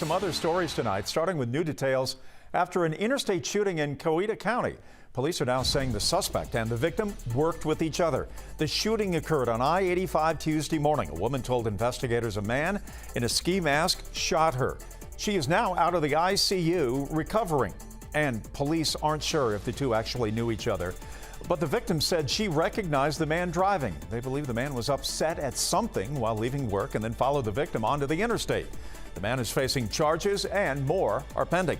Some other stories tonight, starting with new details after an interstate shooting in Coweta County. Police are now saying the suspect and the victim worked with each other. The shooting occurred on I-85 Tuesday morning. A woman told investigators a man in a ski mask shot her. She is now out of the ICU recovering, and police aren't sure if the two actually knew each other. But the victim said she recognized the man driving. They believe the man was upset at something while leaving work and then followed the victim onto the interstate. The man is facing charges and more are pending.